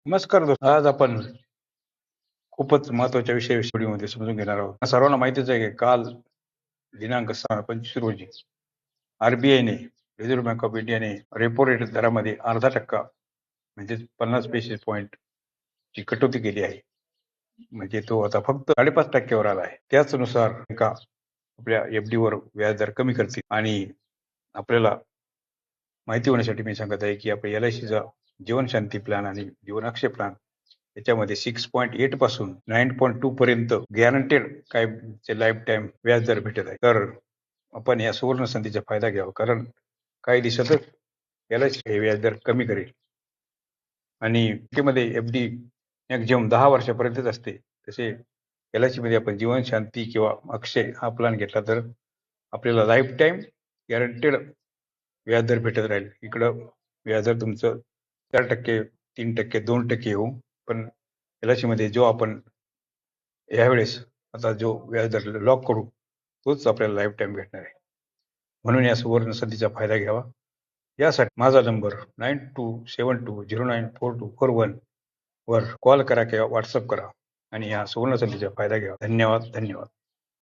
नमस्कार दोस्त. आज आपण खूपच महत्वाच्या व्हिडिओमध्ये समजून घेणार आहोत. सर्वांना माहितीच आहे की काल दिनांक 25 रोजी आरबीआयने रिझर्व्ह बँक ऑफ इंडियाने रेपो रेट दरामध्ये 0.5% म्हणजे 50 बेसिस पॉईंट ची कटौती केली आहे. म्हणजे तो आता फक्त 5.5% वर आला आहे. त्याचनुसार बँका आपल्या FD वर व्याजदर कमी करतील आणि आपल्याला माहिती होण्यासाठी मी सांगत आहे की आपल्या LICचा जीवनशांती प्लॅन आणि जीवन अक्षय प्लॅन याच्यामध्ये 6.8 पासून 9.2 पर्यंत गॅरंटेड काय लाईफ टाईम व्याजदर भेटत आहे. तर आपण या सुवर्ण संधीचा फायदा घ्यावा, कारण काही दिवसातच LIC हे व्याजदर कमी करेल आणि मध्ये FD मॅक्झिमम 10 वर्षापर्यंतच असते. तसे LIC मध्ये आपण जीवनशांती किंवा अक्षय हा प्लॅन घेतला तर आपल्याला लाईफ टाईम गॅरंटेड व्याजदर भेटत राहील. इकडं व्याजदर तुमचं 4%, 3%, 2% येऊ, पण LIC मध्ये जो आपण यावेळेस आता जो व्याजदर लॉक करू तोच आपल्याला लाईफ टाईम भेटणार आहे. म्हणून या सुवर्ण संधीचा फायदा घ्यावा. यासाठी माझा नंबर 9272094241 वर कॉल करा किंवा व्हॉट्सअप करा आणि या सुवर्ण संधीचा फायदा घ्यावा. धन्यवाद.